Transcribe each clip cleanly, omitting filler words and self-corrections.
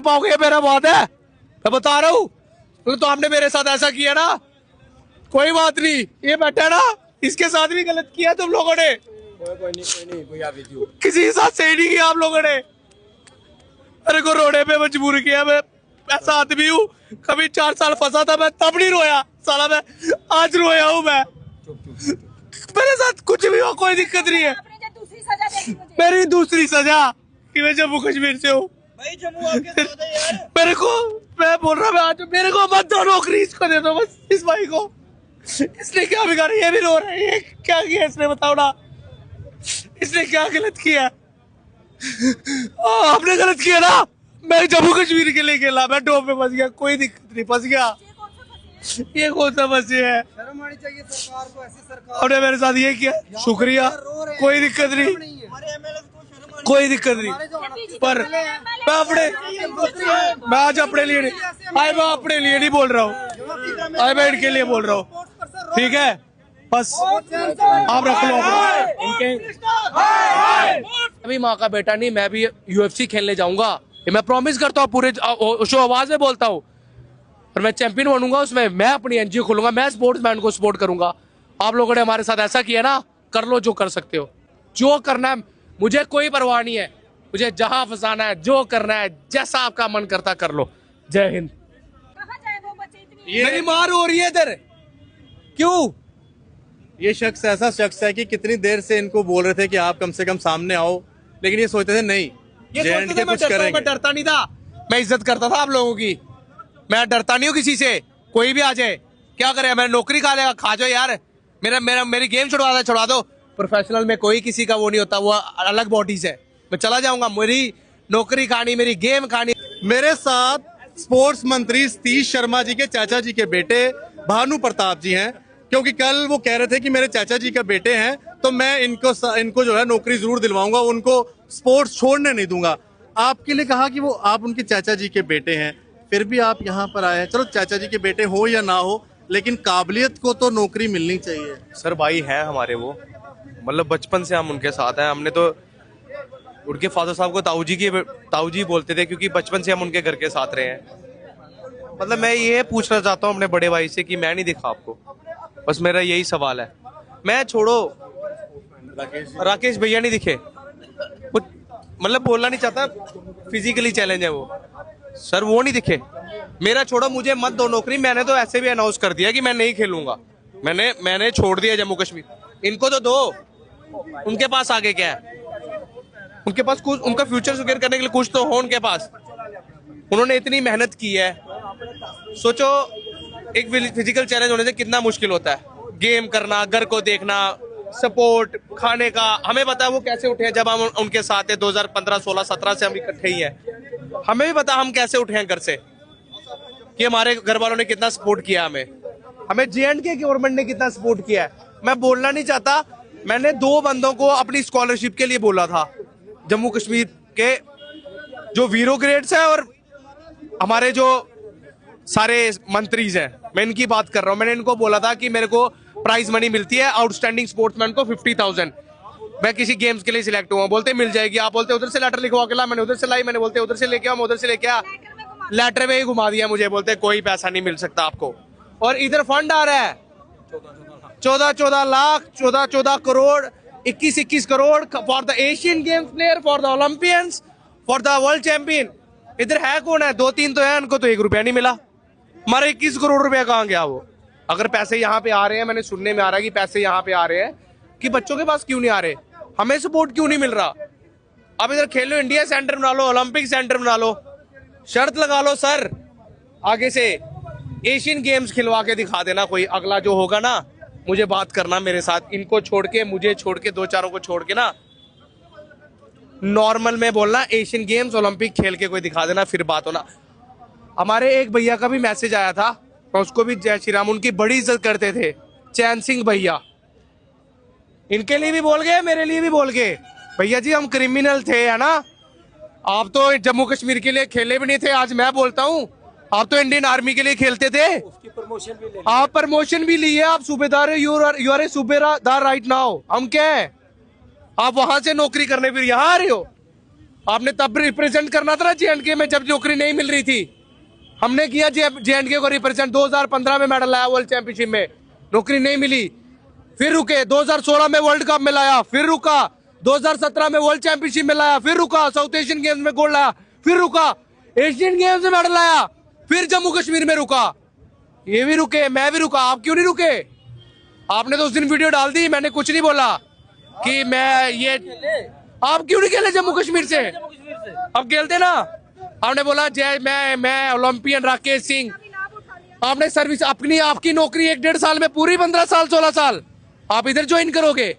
पाओगे मेरा बात है, मैं बता रहा हूँ। तो आपने मेरे साथ ऐसा किया ना, कोई बात नहीं, ये बैठा ना, इसके साथ भी गलत किया तुम लोगों ने। किसी के साथ सही नहीं किया आप लोगों ने। मेरे को रोने पे मजबूर किया। मैं ऐसा आदमी हूँ, कभी 4 साल फंसा था मैं तब नहीं रोया साला, मैं आज रोया हूँ। मैं मेरे साथ कुछ भी हो, कोई दिक्कत नहीं है। मेरी दूसरी सजा कि मैं जम्मू कश्मीर से हूँ। मेरे को, मैं बोल रहा हूँ, आज मेरे को मत दो नौकरी, इसको दे दो बस, इस भाई को। इसने क्या बिगाड़ा? ये भी रो रहा है। ये क्या किया इसने, बताओ ना, इसने क्या गलत किया? आपने गलत किया ना। मैं जम्मू कश्मीर के लिए खेला, मैं टॉप में फंस गया, कोई दिक्कत नहीं, फंस गया। ये कौन सा मसले है? शर्म आनी चाहिए सरकार को, ऐसी सरकार। आपने मेरे साथ ये किया, शुक्रिया, कोई दिक्कत नहीं, कोई दिक्कत नहीं। पर मैं आज अपने लिए नहीं, मैं अपने लिए नहीं बोल रहा हूँ, मैं इनके लिए बोल रहा हूँ, ठीक है? बस आप रख लो इनके। अभी माँ का बेटा नहीं, मैं भी UFC खेलने जाऊंगा, ये मैं प्रॉमिस करता हूँ, पूरे शो आवाज में बोलता हूँ। और मैं चैंपियन बनूंगा उसमें, मैं अपनी NGO खोलूंगा, मैं स्पोर्ट्समैन को सपोर्ट करूंगा। आप लोगों ने हमारे साथ ऐसा किया ना, कर लो जो कर सकते हो, जो करना है, मुझे कोई परवाह नहीं है। मुझे जहां फंसाना है, जो करना है, जैसा आपका मन करता कर लो। जय हिंद। मेरी मार हो रही है इधर, क्यों? ये शख्स ऐसा शख्स है कि कितनी देर से इनको बोल रहे थे कि आप कम से कम सामने आओ, लेकिन ये सोचते थे नहीं, ये सोचते थे मैं डरता नहीं था, मैं इज्जत करता था आप लोगों की। मैं डरता नहीं हूँ किसी से, कोई भी आ जाए, क्या करे, मैं नौकरी खा लेगा, खा जाओ यार, मेरी गेम छुड़वा दो। प्रोफेशनल में कोई किसी का वो नहीं होता, वो अलग बॉडीज है। मैं चला जाऊंगा, मेरी नौकरी खानी, मेरी गेम खानी। मेरे साथ स्पोर्ट्स मंत्री सतीश शर्मा जी के चाचा जी के बेटे भानु प्रताप जी हैं, क्योंकि कल वो कह रहे थे कि मेरे चाचा जी के बेटे हैं, तो मैं इनको जो है नौकरी जरूर दिलवाऊंगा, उनको स्पोर्ट्स छोड़ने नहीं दूंगा। आपके लिए कहा कि वो आप उनके चाचा जी के बेटे हैं, फिर भी आप यहाँ पर आए हैं। चलो चाचा जी के बेटे हो या ना हो, लेकिन काबिलियत को तो नौकरी मिलनी चाहिए। सर भाई है हमारे वो, मतलब बचपन से हम उनके साथ हैं। हमने तो उनके फादर साहब को ताऊजी बोलते थे, क्योंकि बचपन से हम उनके घर के साथ रहे हैं। मतलब मैं ये पूछना चाहता हूँ अपने बड़े भाई से कि मैं नहीं दिखा आपको, बस मेरा यही सवाल है। मैं छोड़ो, राकेश भैया नहीं दिखे, मतलब बोलना नहीं चाहता, फिजिकली चैलेंज है वो सर, वो नहीं दिखे। मेरा छोड़ो, मुझे मत दो नौकरी। मैंने तो ऐसे भी अनाउंस कर दिया कि मैं नहीं खेलूंगा, मैंने छोड़ दिया जम्मू कश्मीर। इनको तो दो, उनके पास आगे क्या है? उनके पास कुछ, उनका फ्यूचर सिक्योर करने के लिए कुछ तो हो उनके पास। उन्होंने इतनी मेहनत की है, सोचो एक फिजिकल चैलेंज होने से कितना मुश्किल होता है, गेम करना, घर को देखना, सपोर्ट, खाने का। हमें पता है वो कैसे उठे हैं, जब हम उनके साथ है 2015, 16, 17 से हम इकट्ठे ही हैं। हमें भी पता हम कैसे उठे हैं घर से, कि हमारे घर वालों ने कितना सपोर्ट किया, हमें J&K गवर्नमेंट ने कितना सपोर्ट किया है। मैं बोलना नहीं चाहता, मैंने 2 बंदों को अपनी स्कॉलरशिप के लिए बोला था, जम्मू कश्मीर के जो वीरो ग्रेड्स है और हमारे जो सारे मंत्रीज हैं, मैं इनकी बात कर रहा हूँ। मैंने इनको बोला था कि मेरे को प्राइज मनी मिलती है आउटस्टैंडिंग स्पोर्ट्समैन को 50,000, मैं किसी गेम्स के लिए सिलेक्ट हुआ। बोलते मिल जाएगी, आप बोलते उधर से लेटर लिखवा के ला, मैंने उधर से लाई, मैंने बोलते उधर से लेके आओ, मैं उधर से लेके आ, लेटर में ही घुमा दिया मुझे, बोलते कोई पैसा नहीं मिल सकता आपको। और इधर फंड आ रहा है 14 lakh, 14 crore, 21 crore for the Asian games player, for the Olympians, for the world champion. इधर है कौन है? 2-3 तो है, उनको तो 1 रुपया नहीं मिला। हमारे 21 करोड़ रुपया कहाँ गया वो? अगर पैसे यहाँ पे आ रहे हैं, मैंने सुनने में आ रहा है कि पैसे यहाँ पे आ रहे हैं, कि बच्चों के पास क्यों नहीं आ रहे? हमें सपोर्ट क्यों नहीं मिल रहा? अब इधर खेलो इंडिया सेंटर बना लो, ओलंपिक सेंटर बना लो, शर्त लगा लो सर, आगे से एशियन गेम्स खिलवा के दिखा देना। कोई अगला जो होगा ना, मुझे बात करना मेरे साथ, इनको छोड़ के, मुझे छोड़ के, 2-4 को छोड़ के ना, नॉर्मल में बोलना, एशियन गेम्स ओलंपिक खेल के कोई दिखा देना, फिर बात होना। हमारे एक भैया का भी मैसेज आया था, मैं उसको भी जय श्री राम, उनकी बड़ी इज्जत करते थे, चैन सिंह भैया। इनके लिए भी बोल गए, मेरे लिए भी बोल गए, भैया जी हम क्रिमिनल थे, है ना? आप तो जम्मू कश्मीर के लिए खेले भी नहीं थे। आज मैं बोलता हूँ, आप तो इंडियन आर्मी के लिए खेलते थे, उसकी प्रमोशन भी ले, आप प्रमोशन भी लिए, आप सूबेदार, यू आर ए सूबेदार राइट नाउ। हम क्या है? आप वहां से नौकरी करने फिर यहाँ आ रहे हो? आपने तब रिप्रेजेंट करना था ना JNK में, जब नौकरी नहीं मिल रही थी। हमने किया JNK को रिप्रेजेंट। 2015 में मेडल लाया वर्ल्ड चैंपियनशिप में, नौकरी नहीं मिली, फिर रुके। 2016 में वर्ल्ड कप में लाया, फिर रुका। 2017 में वर्ल्ड चैंपियनशिप में लाया, फिर रुका। साउथ एशियन गेम्स में गोल्ड लाया, फिर रुका। एशियन गेम्स में मेडल लाया, फिर जम्मू कश्मीर में रुका। ये भी रुके, मैं भी रुका, आप क्यों नहीं रुके? आपने तो उस दिन वीडियो डाल दी, मैंने कुछ नहीं बोला कि मैं ये। आप क्यों नहीं खेले जम्मू कश्मीर से? अब खेलते ना। आपने बोला जय मैं ओलंपियन राकेश सिंह। आपने सर्विस अपनी, आपकी नौकरी 1-1.5 साल में पूरी, 15 साल 16 साल आप इधर ज्वाइन करोगे।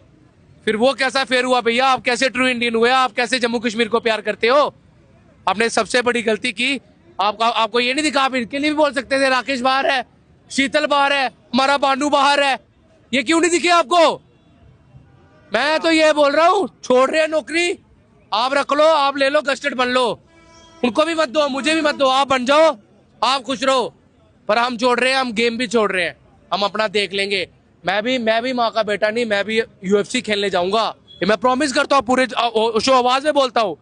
फिर वो कैसा फेयर हुआ भैया? आप कैसे ट्रू इंडियन हुए? आप कैसे जम्मू कश्मीर को प्यार करते हो? आपने सबसे बड़ी गलती की। आपको ये नहीं दिखा, आप इनके लिए भी बोल सकते थे राकेश बाहर है, शीतल बाहर है, हमारा बानू बाहर है, ये क्यों नहीं दिखे आपको? मैं तो ये बोल रहा हूँ, छोड़ रहे हैं नौकरी, आप रख लो, आप ले लो, गस्टेड बन लो। उनको भी मत दो, मुझे भी मत दो, आप बन जाओ, आप खुश रहो। पर हम छोड़ रहे हैं, हम गेम भी छोड़ रहे हैं, हम अपना देख लेंगे। मैं भी माँ का बेटा नहीं, मैं भी UFC खेलने जाऊंगा, ये मैं प्रॉमिस करता हूँ, पूरे शो आवाज में बोलता हूँ।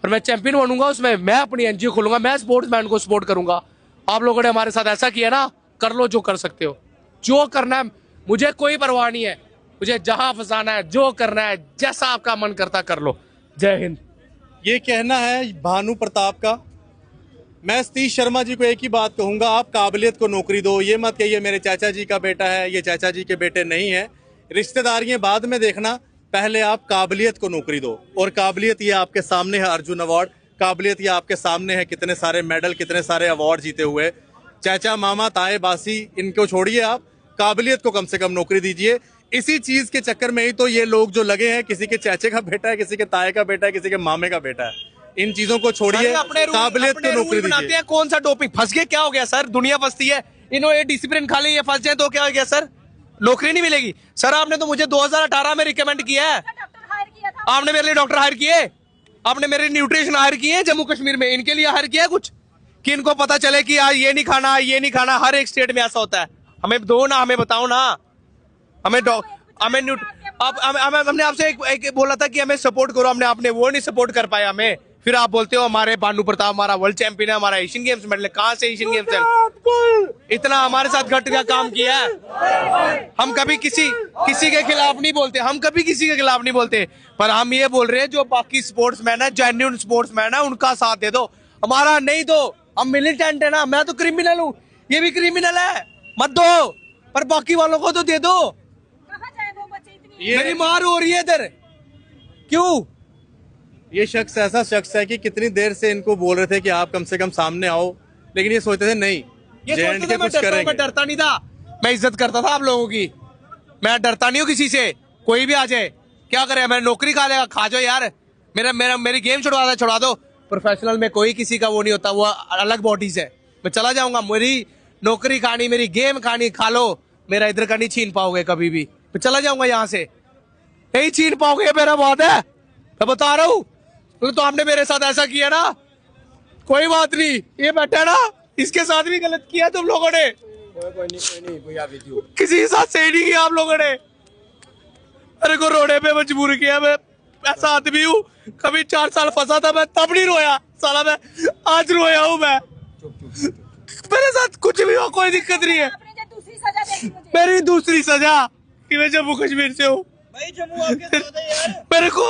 और मैं चैंपियन बनूंगा उसमें, मैं अपनी NGO खोलूंगा, मैं स्पोर्ट्समैन को सपोर्ट करूंगा। आप लोगों ने हमारे साथ ऐसा किया ना, कर लो जो कर सकते हो, जो करना है, मुझे कोई परवाह नहीं है। मुझे जहां फंसाना है, जो करना है, जैसा आपका मन करता कर लो। जय हिंद। ये कहना है भानु प्रताप का। मैं सतीश शर्मा जी को एक ही बात कहूंगा, आप काबिलियत को नौकरी दो। ये मत कहिए मेरे चाचा जी का बेटा है, ये चाचा जी के बेटे नहीं है। रिश्तेदारियां बाद में देखना, पहले आप काबिलियत को नौकरी दो। और काबिलियत ये आपके सामने है अर्जुन अवार्ड, काबिलियत ये आपके सामने है कितने सारे मेडल, कितने सारे अवार्ड जीते हुए। चाचा मामा ताए बासी इनको छोड़िए, आप काबिलियत को कम से कम नौकरी दीजिए। इसी चीज के चक्कर में ही तो ये लोग जो लगे हैं, किसी के चाचे का बेटा है, किसी के ताए का बेटा है, किसी के मामे का बेटा है, इन चीजों को छोड़िए, काबिलियत को नौकरी दीजिए। कौन सा डोपिंग फंस गया, क्या हो गया सर? दुनिया फंसती है, इन्होंने डिसिप्लिन खा लिया, फंस जाए तो क्या हो गया सर? नौकरी नहीं मिलेगी सर? आपने तो मुझे 2018 में रिकमेंड किया है, आपने मेरे लिए डॉक्टर हायर किए, आपने मेरे न्यूट्रिशन हायर किए जम्मू कश्मीर में, इनके लिए हायर किया कुछ कि इनको पता चले कि यार ये नहीं खाना, ये नहीं खाना। हर एक स्टेट में ऐसा होता है, हमें दो ना, हमें बताओ ना, हमें हमने आपसे एक बोला था कि हमें सपोर्ट करो, आपने वो नहीं सपोर्ट कर पाया हमें। फिर आप बोलते हो हमारे भानु प्रताप हमारा वर्ल्ड चैंपियन है, हमारा एशियन गेम्स मेडल है। कहां से एशियन गेम्स है? इतना हमारे साथ घट का काम किया है। हम कभी किसी के खिलाफ नहीं बोलते, हम कभी किसी के खिलाफ नहीं बोलते, पर हम ये बोल रहे हैं जो बाकी स्पोर्ट्समैन है, जेन्युइन स्पोर्ट्समैन है, उनका साथ दे दो, हमारा नहीं दो। हम मिलिटेंट है ना, मैं तो क्रिमिनल हूँ, ये भी क्रिमिनल है, मत दो, पर बाकी वालों को तो दे दो। मेरी मार हो रही है इधर, क्यों? ये शख्स ऐसा शख्स है कि कितनी देर से इनको बोल रहे थे कि आप कम से कम सामने आओ, लेकिन ये सोचते थे नहीं, JNK के कुछ करेंगे। मैं डरता नहीं था, मैं इज्जत करता था आप लोगों की, मैं डरता नहीं हूँ किसी से, कोई भी आ जाए, क्या करे, मैं नौकरी खा लेगा, खा जाओ यार, मेरी गेम छुड़वा दो। प्रोफेशनल में कोई किसी का वो नहीं होता, वो अलग बॉडीज है। मैं चला जाऊंगा, मेरी नौकरी खानी, मेरी गेम खानी, खा लो, मेरा इधर का नहीं छीन पाओगे कभी भी। मैं चला जाऊंगा यहाँ से, नहीं छीन पाओगे, मेरा बात है, मैं बता रहा हूँ। तो आपने मेरे साथ ऐसा किया ना, कोई बात नहीं, ये बैठा ना, इसके साथ भी गलत किया तुम लोगों ने, किसी के साथ सही नहीं किया आप लोगों ने। मेरे को रोने पे मजबूर किया, मैं ऐसा आदमी हूँ, कभी 4 साल फंसा था मैं तब नहीं रोया साला, मैं आज रोया हूँ। मैं मेरे साथ कुछ भी हो, कोई दिक्कत नहीं है, मेरी दूसरी सजा कि मैं जम्मू कश्मीर से हूँ। मेरे को,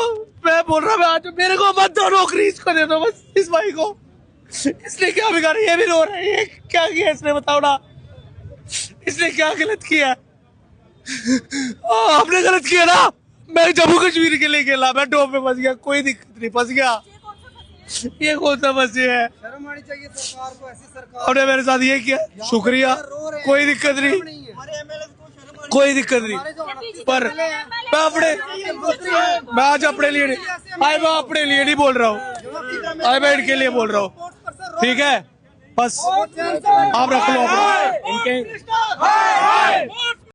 मैं बोल रहा हूँ, आज मेरे को मत दो नौकरी, इसको दे दो बस, इस भाई को। इसने क्या बिगाड़ा? ये भी रो रहा है, ये क्या किया इसने, बताओ ना, इसने क्या गलत किया? आपने गलत किया ना, मैं जम्मू कश्मीर के लिए खेला, मैं डोप में फंस गया, कोई दिक्कत नहीं, फंस गया, ये कौन सा मसले है? शर्म आनी चाहिए सरकार को, ऐसी सरकार आपने मेरे साथ ये किया, शुक्रिया, कोई दिक्कत नहीं, कोई दिक्कत नहीं, पर मैं आज अपने लिए नहीं, मैं अपने लिए नहीं बोल रहा हूँ, मैं इनके लिए बोल रहा हूँ, ठीक है, बस आप रख लो अपना।